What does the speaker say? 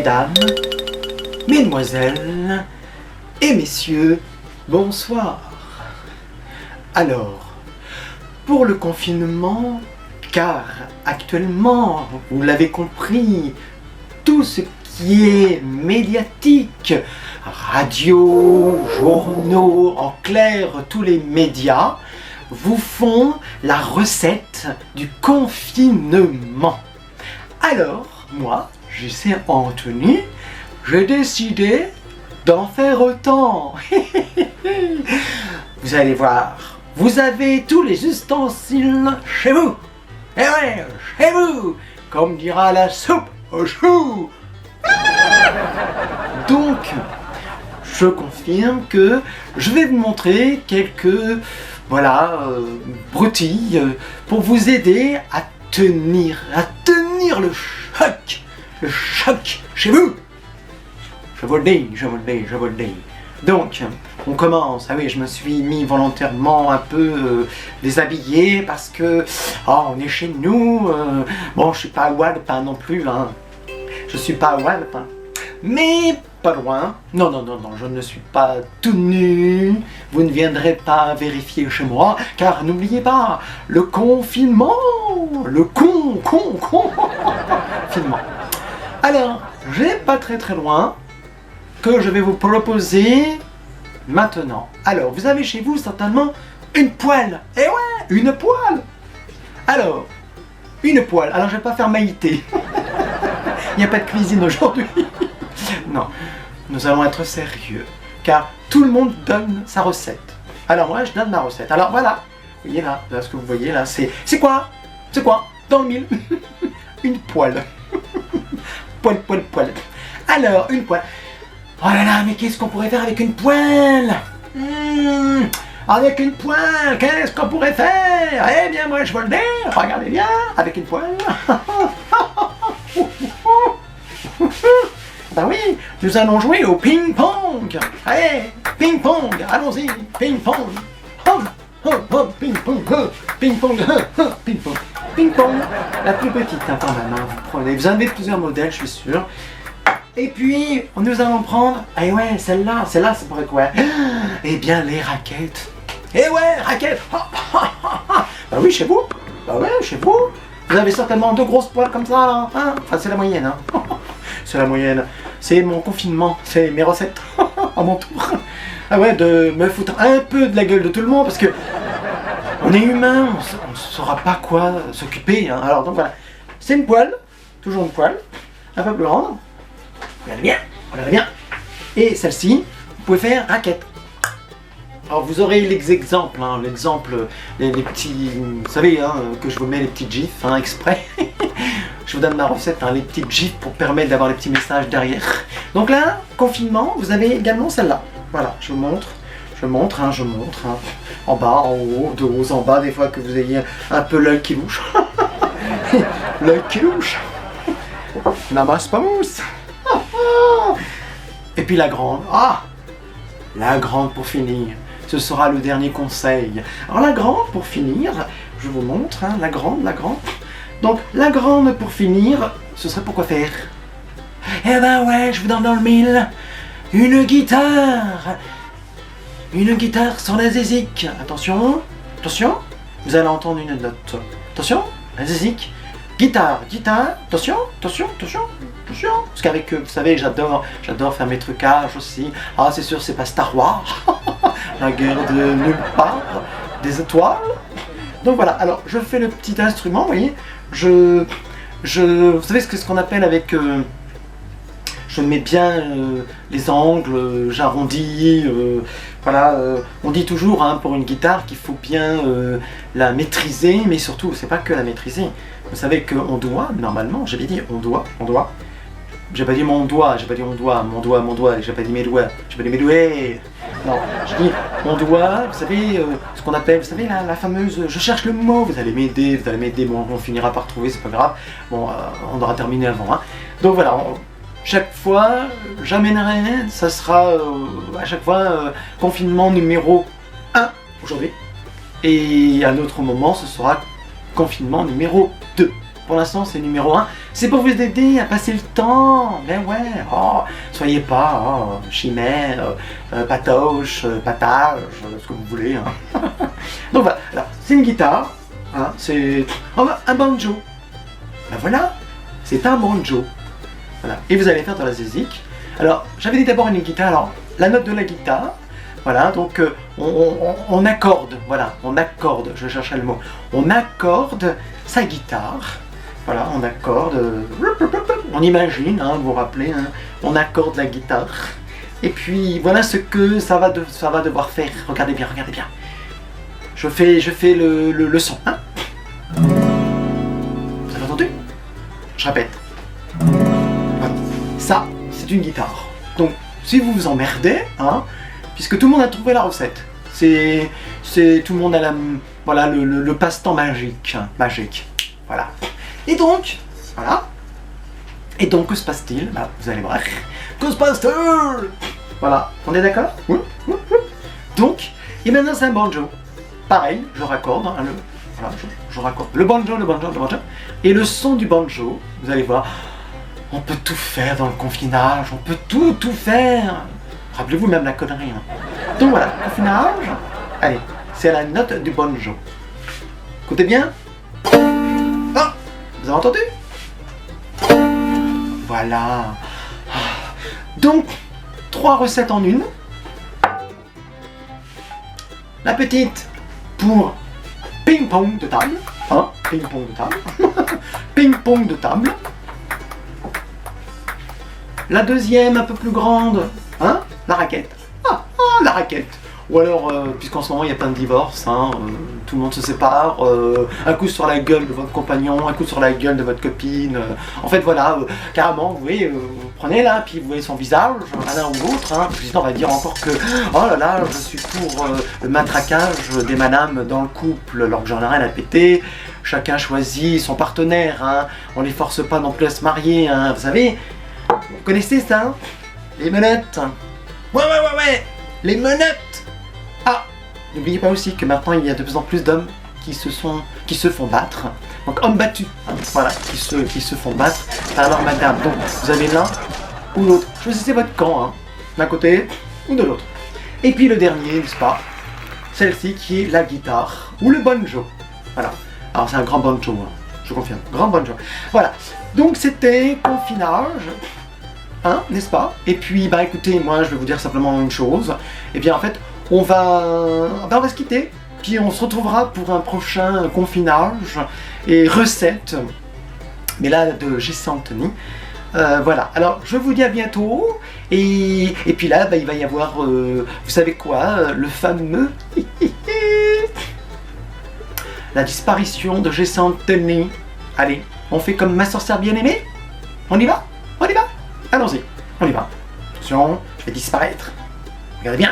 Mesdames, Mesdemoiselles et Messieurs, bonsoir. Alors, pour le confinement, car actuellement, vous l'avez compris, tout ce qui est médiatique, radio, journaux, en clair, tous les médias, vous font la recette du confinement. Alors, moi, J.C. Anthony, j'ai décidé d'en faire autant. Vous allez voir, vous avez tous les ustensiles chez vous. Eh ouais, chez vous, comme dira la soupe au chou. Donc, je confirme que je vais vous montrer quelques broutilles pour vous aider à tenir le choc chez vous. Je vous le dis. Donc, on commence. Ah oui, je me suis mis volontairement un peu déshabillé parce que, on est chez nous. Bon, je suis pas à Walpin non plus, hein. Je suis pas à Walpin. Mais pas loin. Non, je ne suis pas tout nu. Vous ne viendrez pas vérifier chez moi, car n'oubliez pas, le confinement, le confinement. Alors, j'ai pas très loin que je vais vous proposer maintenant. Alors, vous avez chez vous certainement une poêle. Eh ouais, une poêle. Alors, une poêle. Alors, je vais pas faire Maïté. Il n'y a pas de cuisine aujourd'hui. Non, nous allons être sérieux, car tout le monde donne sa recette. Alors moi, je donne ma recette. Alors voilà, vous voyez là ce que vous voyez là, c'est quoi? C'est quoi? Dans le mille. Une poêle. Poêle. Alors, une poêle. Oh là là, mais qu'est-ce qu'on pourrait faire avec une poêle? Avec une poêle, qu'est-ce qu'on pourrait faire? Eh bien, moi, je veux le dire, regardez bien, avec une poêle. Ben oui, nous allons jouer au ping-pong. Allez, ping-pong, allons-y, ping-pong. Ping-pong. Ping-pong. La plus petite, quand même. Vous en avez plusieurs modèles, je suis sûr. Et puis, nous allons prendre, celle-là, c'est pour quoi? Eh bien, les raquettes. Eh ouais, raquettes. Ben oui, chez vous. Vous avez certainement deux grosses poêles comme ça, hein? Enfin, c'est la moyenne, hein. C'est la moyenne. C'est mon confinement, c'est mes recettes à mon tour. Ah ouais, de me foutre un peu de la gueule de tout le monde parce que on est humain, on ne saura pas quoi s'occuper, hein. Alors donc voilà, c'est une poêle, toujours une poêle, un peu plus grande. Regardez bien. Et celle-ci, vous pouvez faire raquette. Alors vous aurez les exemples, hein, les petits, vous savez, hein, que je vous mets les petits gifs, hein, exprès. Je vous donne ma recette, hein, les petits gifs pour permettre d'avoir les petits messages derrière. Donc là, confinement, vous avez également celle-là. Voilà, je montre. En bas, en haut, de haut en bas, des fois que vous ayez un peu l'œil qui louche. L'œil qui louche. N'amasse pas mousse. Et puis la grande. La grande pour finir. Ce sera le dernier conseil. Alors la grande pour finir, je vous montre, hein, la grande. Donc la grande pour finir, ce serait pour quoi faire? Eh ben ouais, je vous donne dans le mille. Une guitare sur la zézique. Attention, vous allez entendre une note. Attention, la zézique. Guitare, attention. Parce qu'avec, vous savez, j'adore faire mes trucages aussi. Ah, c'est sûr, c'est pas Star Wars. La guerre de nulle part, des étoiles. Donc voilà, alors je fais le petit instrument, vous voyez. Vous savez ce qu'on appelle avec... je mets bien les angles, j'arrondis, on dit toujours, hein, pour une guitare qu'il faut bien la maîtriser, mais surtout, c'est pas que la maîtriser. Vous savez qu'on doit, normalement, j'avais dit on doit. J'ai pas dit mon doigt, j'ai pas dit mon doigt, j'ai pas dit mes doigts, j'ai pas dit mes doigts. Non, je dis on doit, vous savez, ce qu'on appelle, vous savez, la fameuse, je cherche le mot, vous allez m'aider, bon, on finira par trouver, c'est pas grave. Bon, on aura terminé avant, hein. Donc voilà, chaque fois, j'amènerai, ça sera à chaque fois confinement numéro 1 aujourd'hui. Et à un autre moment, ce sera confinement numéro 2. pour l'instant c'est numéro 1. C'est pour vous aider à passer le temps. Mais ouais, oh, soyez pas chimère, patoche, patage, ce que vous voulez. Hein. Donc voilà, alors, c'est une guitare, hein, c'est un banjo. Ben voilà, c'est un banjo. Voilà. Et vous allez faire de la zizik. Alors, j'avais dit d'abord une guitare, alors la note de la guitare, voilà, donc on accorde, voilà, on accorde, je cherchais le mot, on accorde sa guitare, voilà, on accorde, on imagine, hein, vous vous rappelez, hein, on accorde la guitare, et puis voilà ce que ça va devoir faire, regardez bien, je fais le son, hein. Vous avez entendu? Je répète, voilà. Ça, c'est une guitare, donc si vous vous emmerdez, hein, puisque tout le monde a trouvé la recette. C'est tout le monde a voilà, le passe-temps magique. Voilà. Et donc, voilà. Et donc, que se passe-t-il? Bah, vous allez voir. Que se passe-t-il? Voilà. On est d'accord? Oui. Donc, et maintenant c'est un banjo. Pareil, je raccorde. Hein, voilà, je raccorde. Le banjo. Et le son du banjo, vous allez voir. On peut tout faire dans le confinage. On peut tout faire. Rappelez-vous même la connerie. Hein. Donc voilà, confinage. Allez, c'est la note du banjo. Écoutez bien. Ah, vous avez entendu? Voilà. Donc, 3 recettes en une. La petite pour ping-pong de table. Hein, ping-pong de table. Ping-pong de table. La deuxième, un peu plus grande. Hein, la raquette. La raquette. Ou alors, puisqu'en ce moment il y a plein de divorces, hein, tout le monde se sépare, un coup sur la gueule de votre compagnon, un coup sur la gueule de votre copine. En fait, voilà, carrément, vous voyez, vous prenez là, puis vous voyez son visage, l'un ou l'autre. Hein, puis on va dire encore que, oh là là, je suis pour le matraquage des madames dans le couple, alors que j'en ai rien à péter. Chacun choisit son partenaire, hein, on les force pas non plus à se marier, hein, vous savez. Vous connaissez ça, hein, les menottes. Ouais, les menottes. Ah, n'oubliez pas aussi que maintenant il y a de plus en plus d'hommes qui se font battre. Donc hommes battus, hein, voilà, qui se font battre par leur madame. Donc vous avez l'un ou l'autre. Choisissez votre camp, hein, d'un côté ou de l'autre. Et puis le dernier, n'est-ce pas? Celle-ci qui est la guitare ou le banjo. Voilà. Alors c'est un grand banjo, hein, je confirme, grand banjo. Voilà. Donc c'était confinage. Hein, n'est-ce pas? Et puis, bah écoutez, moi je vais vous dire simplement une chose. Et bien en fait, on va se quitter. Puis on se retrouvera pour un prochain confinage et recette. Mais là, de J.C. Anthony. Voilà, alors je vous dis à bientôt. Et puis là, bah, il va y avoir, vous savez quoi, le fameux... la disparition de J.C. Anthony. Allez, on fait comme ma sorcière bien-aimée? On y va? Allons-y, on y va. Attention, je vais disparaître. Regardez bien.